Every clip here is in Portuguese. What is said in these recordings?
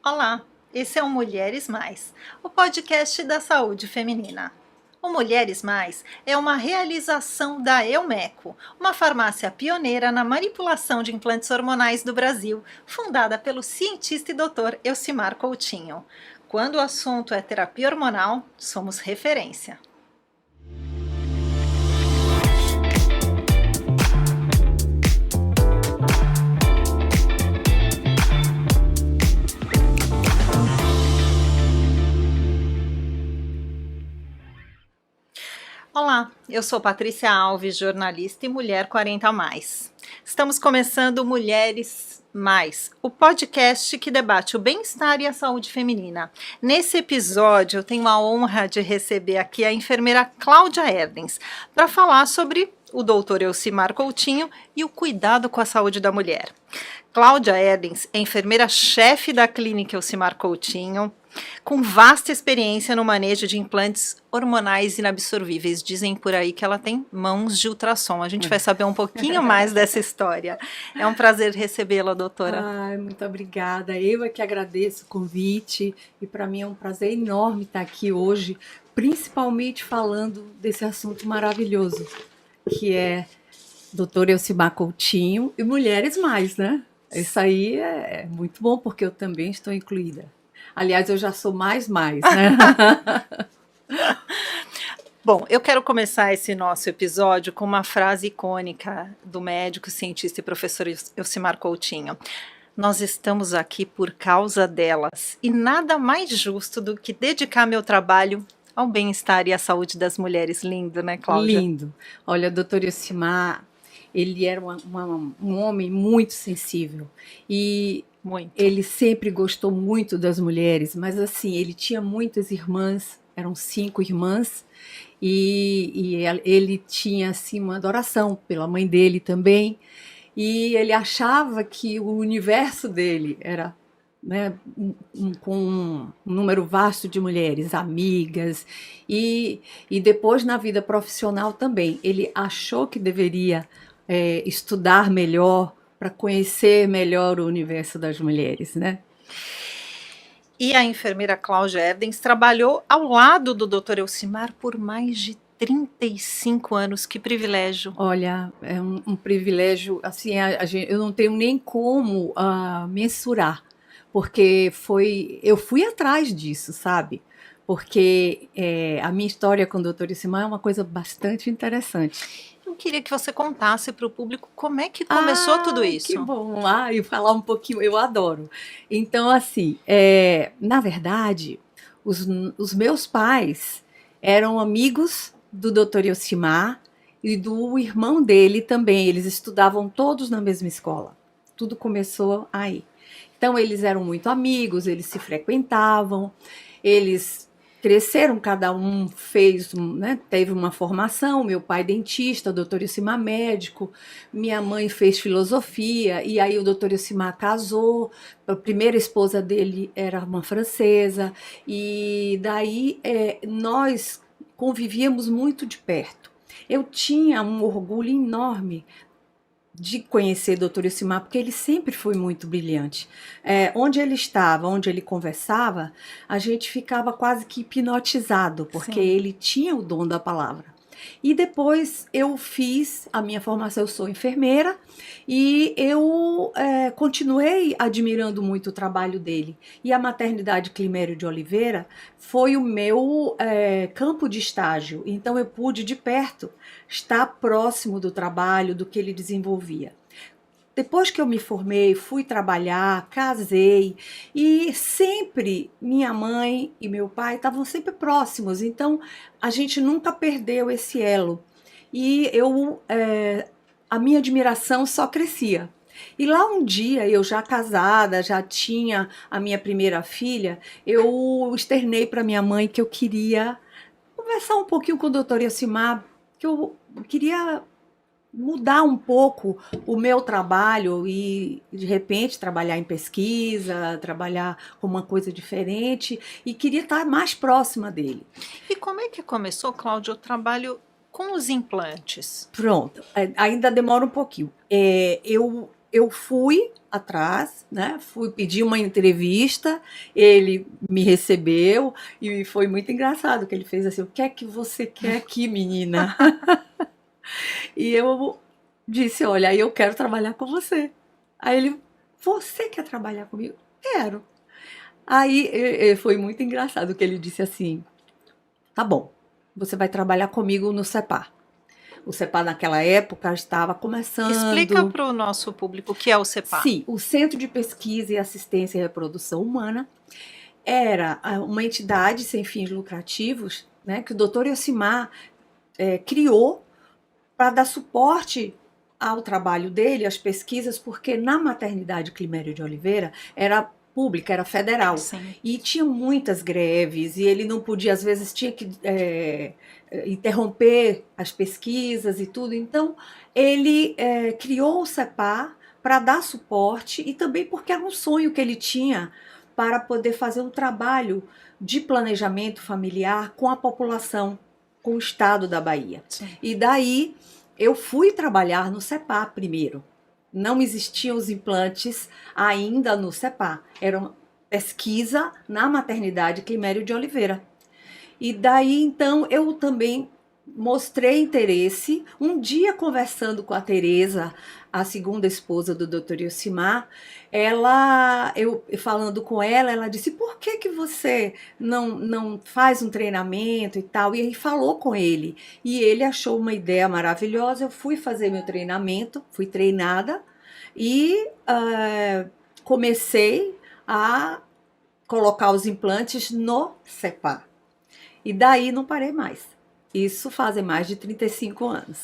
Olá, esse é o Mulheres Mais, o podcast da saúde feminina. O Mulheres Mais é uma realização da Eumeco, uma farmácia pioneira na manipulação de implantes hormonais do Brasil, fundada pelo cientista e doutor Elcimar Coutinho. Quando o assunto é terapia hormonal, somos referência. Olá, eu sou Patrícia Alves, jornalista e mulher 40 a mais. Estamos começando Mulheres Mais, o podcast que debate o bem-estar e a saúde feminina. Nesse episódio, eu tenho a honra de receber aqui a enfermeira Cláudia Erdens para falar sobre o doutor Elcimar Coutinho e o cuidado com a saúde da mulher. Cláudia Erdens é enfermeira-chefe da clínica Elcimar Coutinho, com vasta experiência no manejo de implantes hormonais inabsorvíveis. Dizem por aí que ela tem mãos de ultrassom. A gente vai saber um pouquinho mais dessa história. É um prazer recebê-la, doutora. Ai, muito obrigada. Eu é que agradeço o convite e para mim é um prazer enorme estar aqui hoje, principalmente falando desse assunto maravilhoso, que é doutor Elcimar Coutinho e Mulheres Mais, né? Isso aí é muito bom, porque eu também estou incluída. Aliás, eu já sou mais, né? Bom, eu quero começar esse nosso episódio com uma frase icônica do médico, cientista e professor Elcimar Coutinho. Nós estamos aqui por causa delas, e nada mais justo do que dedicar meu trabalho ao bem-estar e à saúde das mulheres. Lindo, né, Cláudia? Lindo. Olha, doutor Elcimar, ele era um homem muito sensível e muito. Ele sempre gostou muito das mulheres, mas assim, ele tinha muitas irmãs, eram 5 irmãs, e ele tinha assim uma adoração pela mãe dele também, e ele achava que o universo dele era, né, com um número vasto de mulheres, amigas, e depois na vida profissional também. Ele achou que deveria estudar melhor, para conhecer melhor o universo das mulheres, né? E a enfermeira Cláudia Erdens trabalhou ao lado do Dr. Elcimar por mais de 35 anos. Que privilégio! Olha, é um privilégio, assim, eu não tenho nem como mensurar, porque eu fui atrás disso, sabe? Porque a minha história com o Dr. Elcimar é uma coisa bastante interessante. Eu queria que você contasse para o público como é que começou tudo isso. Que bom, e falar um pouquinho, eu adoro. Então, assim, na verdade, os meus pais eram amigos do Dr. Elcimar e do irmão dele também. Eles estudavam todos na mesma escola. Tudo começou aí. Então, eles eram muito amigos, eles se frequentavam, eles cresceram, cada um fez, né, teve uma formação. Meu pai dentista, o doutor Elcimar médico, minha mãe fez filosofia, e aí o doutor Elcimar casou, a primeira esposa dele era uma francesa, e daí nós convivíamos muito de perto. Eu tinha um orgulho enorme de conhecer o Dr. Elcimar, porque ele sempre foi muito brilhante. Onde ele estava, onde ele conversava, a gente ficava quase que hipnotizado, porque Sim. ele tinha o dom da palavra. E depois eu fiz a minha formação, eu sou enfermeira, e eu continuei admirando muito o trabalho dele. E a maternidade Climério de Oliveira foi o meu campo de estágio, então eu pude de perto estar próximo do trabalho, do que ele desenvolvia. Depois que eu me formei, fui trabalhar, casei, e sempre minha mãe e meu pai estavam sempre próximos, então a gente nunca perdeu esse elo. E a minha admiração só crescia. E lá um dia, eu já casada, já tinha a minha primeira filha, eu externei para minha mãe que eu queria conversar um pouquinho com o doutor Elcimar, que eu queria mudar um pouco o meu trabalho e, de repente, trabalhar em pesquisa, trabalhar com uma coisa diferente, e queria estar mais próxima dele. E como é que começou, Cláudia, o trabalho com os implantes? Pronto, ainda demora um pouquinho. Eu eu fui atrás, né? Fui pedir uma entrevista, ele me recebeu e foi muito engraçado que ele fez assim: o que é que você quer aqui, menina? E eu disse: olha, eu quero trabalhar com você. Aí ele: você quer trabalhar comigo? Quero. Aí foi muito engraçado que ele disse assim: tá bom, você vai trabalhar comigo no CEPAR. O CEPAR naquela época estava Explica começando. para o nosso público o que é o CEPAR. Sim, o Centro de Pesquisa e Assistência e Reprodução Humana era uma entidade sem fins lucrativos, né, que o Dr. Elcimar criou para dar suporte ao trabalho dele, às pesquisas, porque na maternidade Climério de Oliveira era pública, era federal, Sim. e tinha muitas greves, e ele não podia, às vezes tinha que interromper as pesquisas e tudo, então ele criou o CEPAR para dar suporte e também porque era um sonho que ele tinha para poder fazer um trabalho de planejamento familiar com a população, com o estado da Bahia. Sim. E daí eu fui trabalhar no CEPAR primeiro. Não existiam os implantes ainda no CEPAR. Era uma pesquisa na maternidade Climério de Oliveira. E daí, então, eu também mostrei interesse. Um dia, conversando com a Tereza, a segunda esposa do Dr. Elcimar, eu falando com ela, ela disse: por que que você não faz um treinamento e tal? E aí falou com ele. E ele achou uma ideia maravilhosa. Eu fui fazer meu treinamento, fui treinada e comecei a colocar os implantes no CEPAR. E daí não parei mais. Isso fazem mais de 35 anos.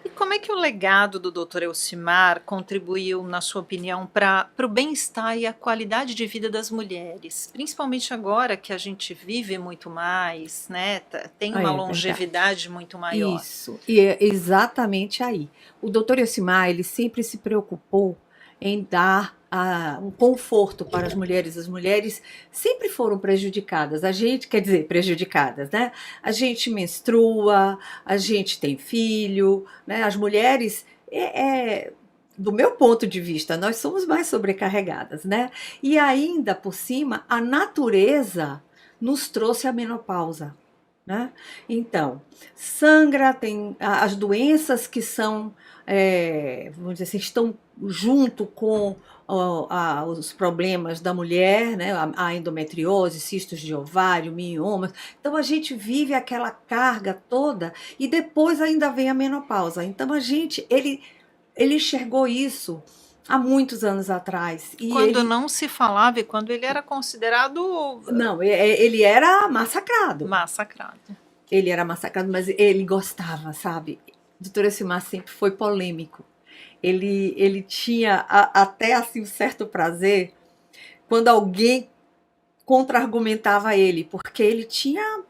E como é que o legado do Dr. Elcimar contribuiu, na sua opinião, para o bem-estar e a qualidade de vida das mulheres? Principalmente agora que a gente vive muito mais, né? Tem uma longevidade muito maior. Isso, e é exatamente aí. O Dr. Elcimar, ele sempre se preocupou em dar um conforto para as mulheres. As mulheres sempre foram prejudicadas. A gente, quer dizer, prejudicadas, né? A gente menstrua, a gente tem filho, né? As mulheres, do meu ponto de vista, nós somos mais sobrecarregadas, né? E ainda por cima, a natureza nos trouxe a menopausa, né? Então, sangra, tem as doenças que são, vamos dizer assim, estão junto com os problemas da mulher, né? A endometriose, cistos de ovário, miomas. Então, a gente vive aquela carga toda e depois ainda vem a menopausa. Então, ele enxergou isso há muitos anos atrás. E quando não se falava e quando ele era considerado... Não, ele era massacrado. Massacrado. Ele era massacrado, mas ele gostava, sabe? O Dr. Elcimar sempre foi polêmico. Ele tinha até assim um certo prazer quando alguém contra-argumentava ele, porque ele tinha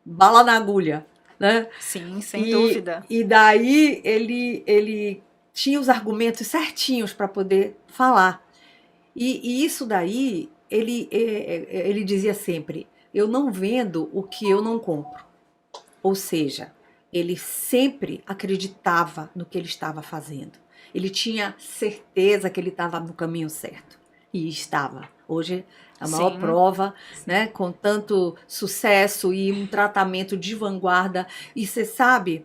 bala na agulha, né? Sim, sem dúvida. E daí ele tinha os argumentos certinhos para poder falar. E isso daí, ele dizia sempre: eu não vendo o que eu não compro. Ou seja, ele sempre acreditava no que ele estava fazendo. Ele tinha certeza que ele estava no caminho certo. E estava. Hoje, a maior prova, né, com tanto sucesso e um tratamento de vanguarda. E você sabe,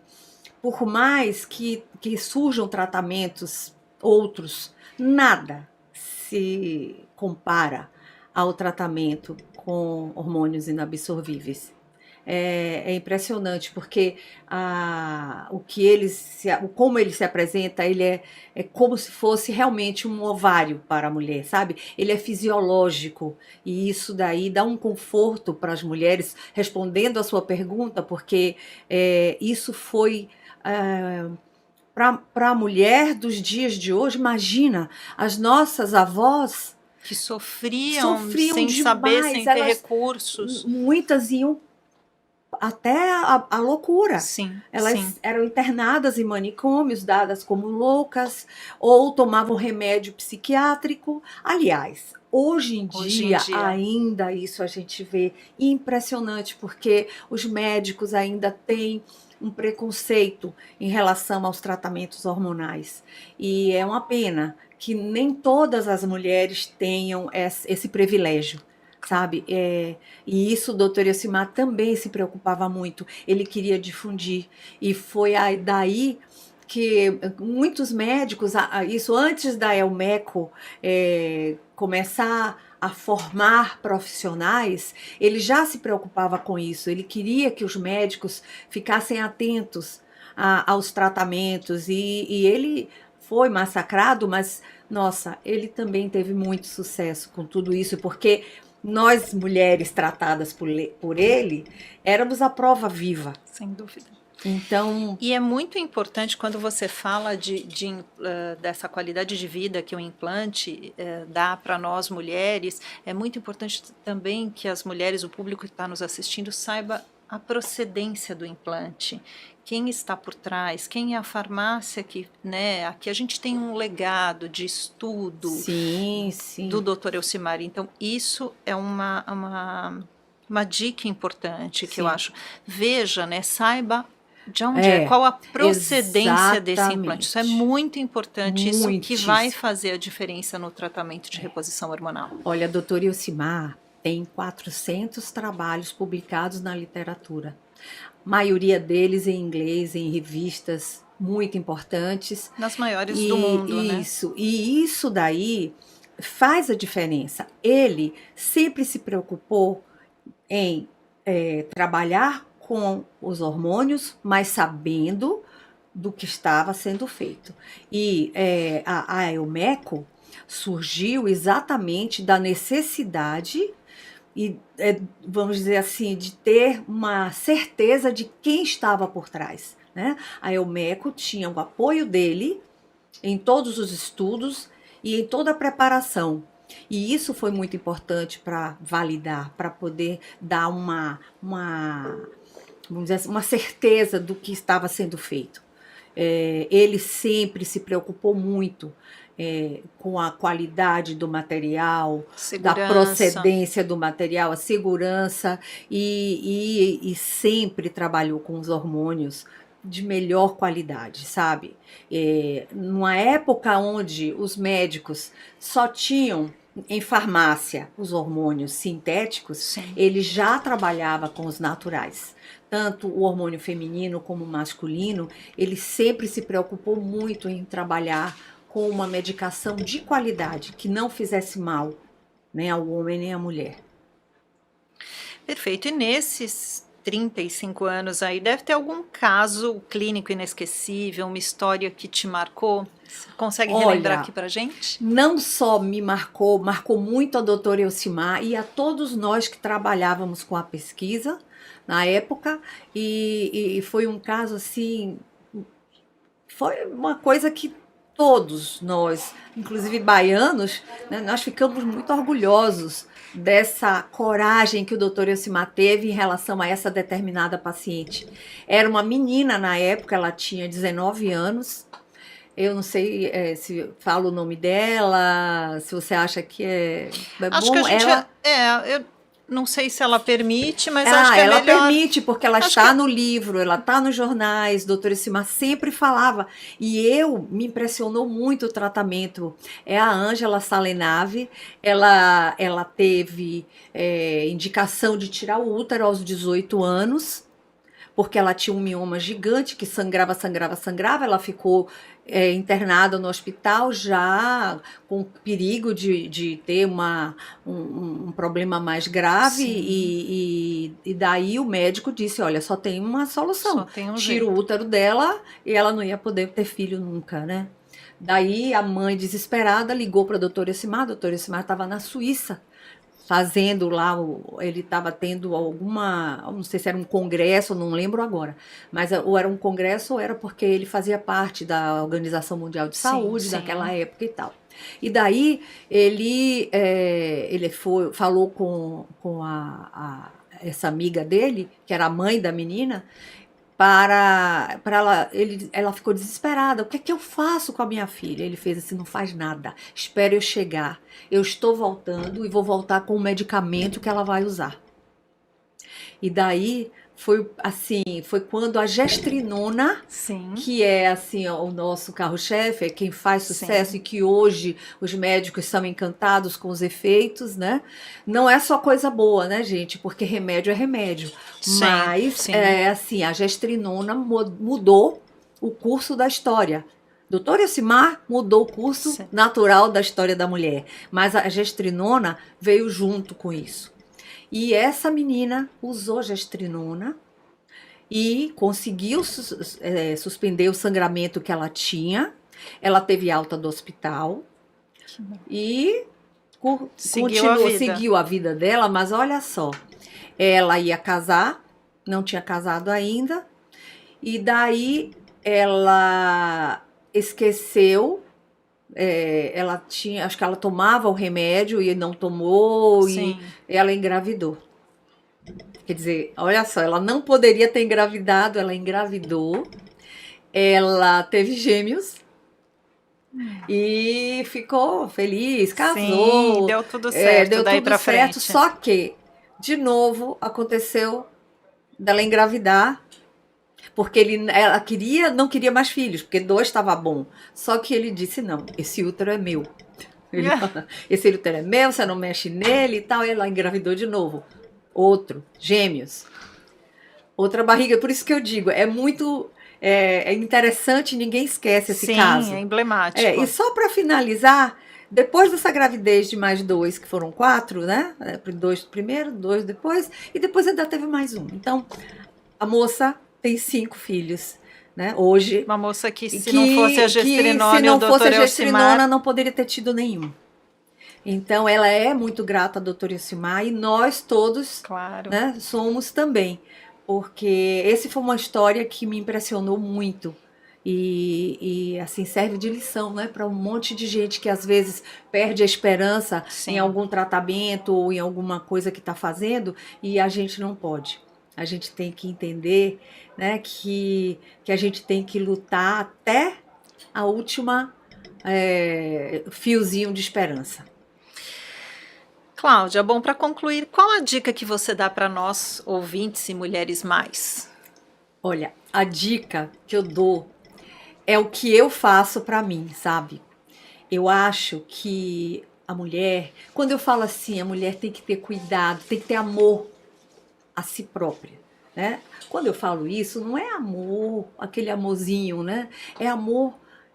por mais que surjam tratamentos outros, nada se compara ao tratamento com hormônios inabsorvíveis. É impressionante, porque como ele se apresenta, ele é como se fosse realmente um ovário para a mulher, sabe? Ele é fisiológico, e isso daí dá um conforto para as mulheres, respondendo a sua pergunta, porque isso foi... para a mulher dos dias de hoje, imagina, as nossas avós que sofriam sem demais, saber, sem ter recursos. Muitas iam até a loucura. Sim, elas eram internadas em manicômios, dadas como loucas, ou tomavam remédio psiquiátrico. Aliás, hoje em dia, ainda isso a gente vê impressionante, porque os médicos ainda têm um preconceito em relação aos tratamentos hormonais. E é uma pena que nem todas as mulheres tenham esse privilégio, sabe? E isso o doutor Yosimar também se preocupava muito. Ele queria difundir. E foi daí que muitos médicos, isso antes da Elmeco começar a formar profissionais, ele já se preocupava com isso. Ele queria que os médicos ficassem atentos aos tratamentos. E ele foi massacrado, mas, nossa, ele também teve muito sucesso com tudo isso, porque nós, mulheres tratadas por ele, éramos a prova viva. Sem dúvida. Então, e é muito importante quando você fala dessa qualidade de vida que o implante dá para nós mulheres, é muito importante também que as mulheres, o público que está nos assistindo, saiba a procedência do implante, quem está por trás, quem é a farmácia que, né, aqui a gente tem um legado de estudo sim, sim. do Dr. Elcimar, então isso é uma dica importante que Sim. eu acho. Veja, né, saiba de onde qual a procedência desse implante. Isso é muito importante, isso que vai fazer a diferença no tratamento de reposição hormonal. Olha, doutor Elcimar tem 400 trabalhos publicados na literatura. Maioria deles em inglês, em revistas muito importantes. Nas maiores do mundo, né? Isso, e isso daí faz a diferença. Ele sempre se preocupou em trabalhar com os hormônios, mas sabendo do que estava sendo feito. E a Elmeco surgiu exatamente da necessidade e, vamos dizer assim, de ter uma certeza de quem estava por trás, né? A Elmeco tinha o apoio dele em todos os estudos e em toda a preparação. E isso foi muito importante para validar, para poder dar vamos dizer assim, uma certeza do que estava sendo feito. Ele sempre se preocupou muito com a qualidade do material, segurança, da procedência do material, a segurança, e sempre trabalhou com os hormônios de melhor qualidade, sabe? Numa época onde os médicos só tinham em farmácia os hormônios sintéticos, sim, ele já trabalhava com os naturais. Tanto o hormônio feminino como o masculino, ele sempre se preocupou muito em trabalhar com uma medicação de qualidade, que não fizesse mal nem ao homem nem à mulher. Perfeito. E nesses 35 anos aí, deve ter algum caso clínico inesquecível, uma história que te marcou? Você consegue relembrar aqui pra gente? Não só me marcou muito a doutora Elcimar e a todos nós que trabalhávamos com a pesquisa na época, e foi um caso assim, foi uma coisa que todos nós, inclusive baianos, né, nós ficamos muito orgulhosos dessa coragem que o doutor Elcimar teve em relação a essa determinada paciente. Era uma menina na época, ela tinha 19 anos, eu não sei se falo o nome dela, se você acha que acho bom. Que a gente eu não sei se ela permite, mas acho que ela melhor... permite, porque ela está no livro, ela está nos jornais, o doutor Elcimar sempre falava, e me impressionou muito o tratamento. É a Ângela Salenave, ela teve indicação de tirar o útero aos 18 anos, porque ela tinha um mioma gigante que sangrava, ela ficou internada no hospital já com perigo de ter um problema mais grave, e daí o médico disse, olha, só tem uma solução, tira o útero dela e ela não ia poder ter filho nunca, né? Daí a mãe desesperada ligou para a doutora Elcimar, a doutora Elcimar estava na Suíça, fazendo lá, ele estava tendo não sei se era um congresso, não lembro agora, mas ou era um congresso ou era porque ele fazia parte da Organização Mundial de Saúde daquela época e tal. E daí ele falou com essa amiga dele, que era a mãe da menina, para ela ficou desesperada. O que é que eu faço com a minha filha? Ele fez assim, não faz nada, espere eu chegar, eu estou voltando e vou voltar com o medicamento que ela vai usar. E daí foi assim, foi quando a gestrinona, Sim, que é assim o nosso carro-chefe, é quem faz sucesso sim, e que hoje os médicos são encantados com os efeitos, né? Não é só coisa boa, né, gente? Porque remédio é remédio. sim, Mas sim, é assim, a gestrinona mudou o curso da história. Doutor Elcimar mudou o curso sim. natural da história da mulher, mas a gestrinona veio junto com isso. E essa menina usou gestrinona e conseguiu suspender o sangramento que ela tinha. Ela teve alta do hospital Que bom. e Seguiu a continuou, vida. seguiu a vida dela, mas olha só, ela ia casar, não tinha casado ainda, e daí ela esqueceu, ela tinha, acho que ela tomava o remédio e não tomou, e Sim. ela engravidou. Quer dizer, olha só, ela não poderia ter engravidado, ela engravidou, ela teve gêmeos e ficou feliz, Sim, casou, deu tudo certo deu daí tudo pra certo, frente. só que, de novo, aconteceu dela engravidar, porque ela queria, não queria mais filhos, porque dois estava bom. Só que ele disse, não, esse útero é meu. Ele, esse útero é meu, você não mexe nele e tal. E ela engravidou de novo. Outro, gêmeos. Outra barriga, por isso que eu digo, é muito interessante, ninguém esquece esse Sim, é caso. E emblemático. só para finalizar, depois dessa gravidez de mais dois, que foram quatro, né? Dois primeiro, dois depois, e depois ainda teve mais um. Então, a moça tem 5 filhos, né? Hoje, Uma moça que, e se não fosse a que se gestrinona e o não fosse doutor a gestrinona, Elcimar, não poderia ter tido nenhum. Então, ela é muito grata à doutora Ilcimar e nós todos, claro. né, somos também, porque esse foi uma história que me impressionou muito. Assim serve de lição, né, para um monte de gente que às vezes perde a esperança em Sim. algum tratamento ou em alguma coisa que está fazendo e a gente não pode. A gente tem que entender, né, que a gente tem que lutar até a última fiozinho de esperança. Cláudia, bom, para concluir, qual a dica que você dá para nós, ouvintes e mulheres mais? Olha, a dica que eu dou é o que eu faço para mim, sabe? Eu acho que a mulher, quando eu falo assim, a mulher tem que ter cuidado, tem que ter amor a si própria, né? Quando eu falo isso, não é amor, aquele amorzinho, né? É amor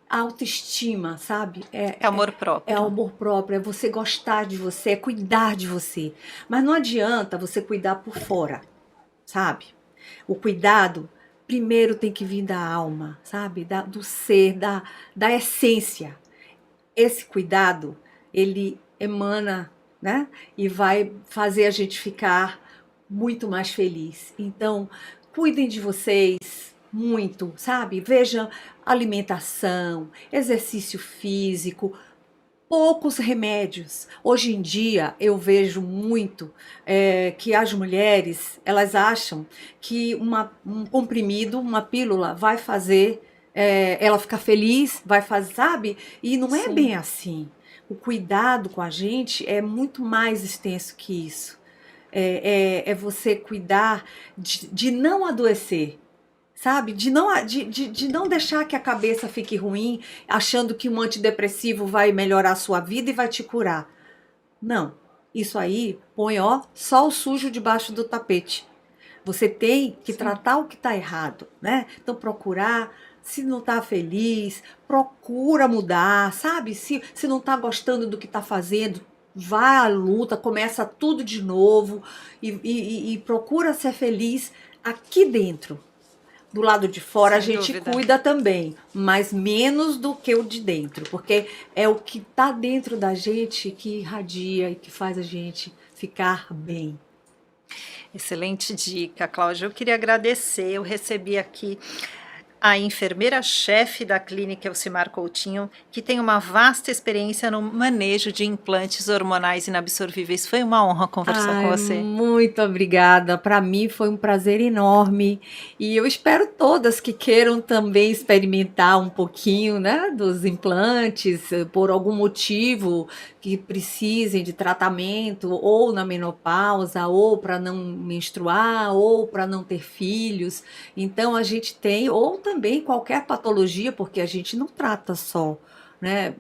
à autoestima, sabe? É amor É próprio. amor próprio, é você gostar de você, é cuidar de você. Mas não adianta você cuidar por fora, sabe? O cuidado primeiro tem que vir da alma, sabe? Do ser, da essência. Esse cuidado, ele emana, né? E vai fazer a gente ficar muito mais feliz. Então, cuidem de vocês muito, sabe? Vejam alimentação, exercício físico, poucos remédios. Hoje em dia eu vejo muito que as mulheres elas acham que um comprimido, uma pílula vai fazer ela ficar feliz, vai fazer, sabe? E não é Sim. bem assim. O cuidado com a gente é muito mais extenso que isso. É você cuidar de não adoecer, sabe? De não deixar que a cabeça fique ruim, achando que um antidepressivo vai melhorar a sua vida e vai te curar. Não. Isso aí põe, ó, só o sujo debaixo do tapete. Você tem que Sim. tratar o que está errado, né? Então procurar, se não está feliz, procura mudar, sabe? Se não está gostando do que está fazendo, vai à luta, começa tudo de novo e procura ser feliz aqui dentro. Do lado de fora a Sem gente dúvida. cuida também, mas menos do que o de dentro, porque é o que está dentro da gente que irradia e que faz a gente ficar bem. Excelente dica, Cláudia. Eu queria agradecer. Eu recebi aqui A enfermeira-chefe da clínica Elcimar Coutinho, que tem uma vasta experiência no manejo de implantes hormonais inabsorvíveis. Foi uma honra conversar com você. Muito obrigada. Para mim foi um prazer enorme. E eu espero todas que queiram também experimentar um pouquinho, né, dos implantes, por algum motivo que precisem de tratamento, ou na menopausa, ou para não menstruar, ou para não ter filhos. Então a gente tem, ou também qualquer patologia, porque a gente não trata só, né?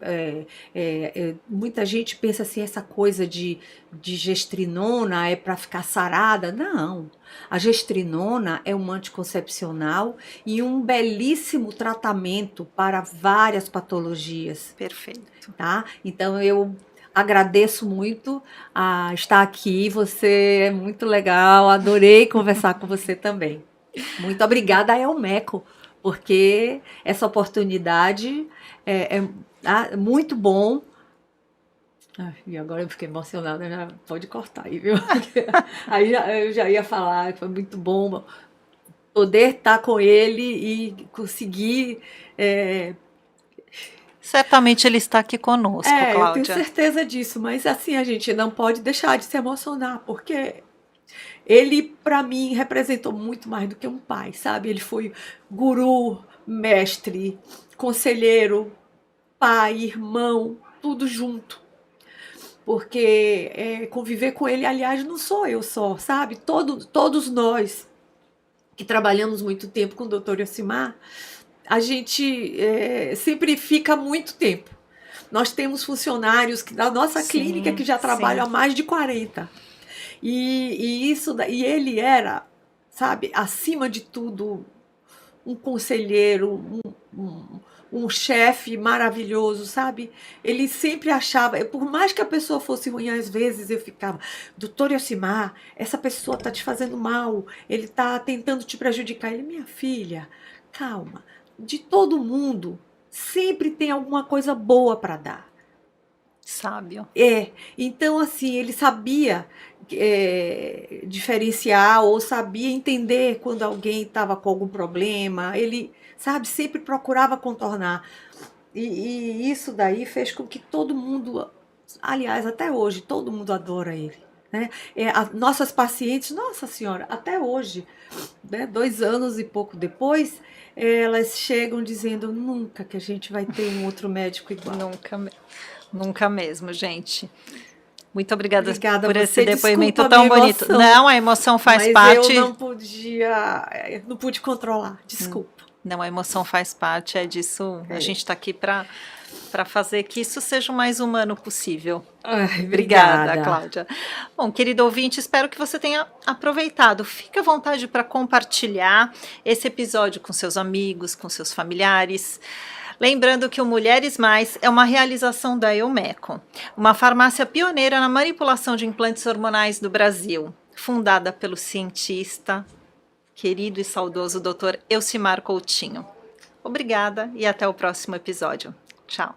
Muita gente pensa assim, essa coisa de gestrinona é para ficar sarada. Não, a gestrinona é um anticoncepcional e um belíssimo tratamento para várias patologias. Perfeito. Tá? Então eu agradeço muito a estar aqui, você é muito legal, adorei conversar com você também. Muito obrigada a Elmeco, porque essa oportunidade é muito bom. E agora eu fiquei emocionada, já pode cortar aí, viu? Aí eu já ia falar que foi muito bom poder estar com ele e conseguir. Certamente ele está aqui conosco, Cláudia. Eu tenho certeza disso, mas assim, a gente não pode deixar de se emocionar, porque ele, para mim, representou muito mais do que um pai, sabe? Ele foi guru, mestre, conselheiro, pai, irmão, tudo junto. Porque conviver com ele, aliás, não sou eu só, sabe? Todos nós que trabalhamos muito tempo com o Dr. Elcimar, a gente sempre fica muito tempo. Nós temos funcionários da nossa clínica que já trabalham há mais de 40. E ele era, sabe, acima de tudo, um conselheiro, um chefe maravilhoso, sabe? Ele sempre achava, por mais que a pessoa fosse ruim, às vezes eu ficava, doutor Elcimar, essa pessoa tá te fazendo mal, ele tá tentando te prejudicar. Ele, minha filha, calma, de todo mundo sempre tem alguma coisa boa para dar. Sábio. Então assim, ele sabia diferenciar ou sabia entender quando alguém estava com algum problema, ele, sabe, sempre procurava contornar. E isso daí fez com que todo mundo, aliás, até hoje, todo mundo adora ele. Né? Nossas pacientes, nossa senhora, até hoje, né, 2 anos e pouco depois, elas chegam dizendo nunca que a gente vai ter um outro médico igual. Nunca mesmo, gente. Muito obrigada por você. Esse depoimento tão bonito. Não, a emoção faz parte. Eu não pude controlar, desculpa. Não, a emoção faz parte, é disso. A gente está aqui para fazer que isso seja o mais humano possível. Obrigada, Cláudia. Bom, querido ouvinte, espero que você tenha aproveitado. Fique à vontade para compartilhar esse episódio com seus amigos, com seus familiares. Lembrando que o Mulheres Mais é uma realização da Elmeco, uma farmácia pioneira na manipulação de implantes hormonais do Brasil, fundada pelo cientista, querido e saudoso Dr. Elcimar Coutinho. Obrigada e até o próximo episódio. Tchau.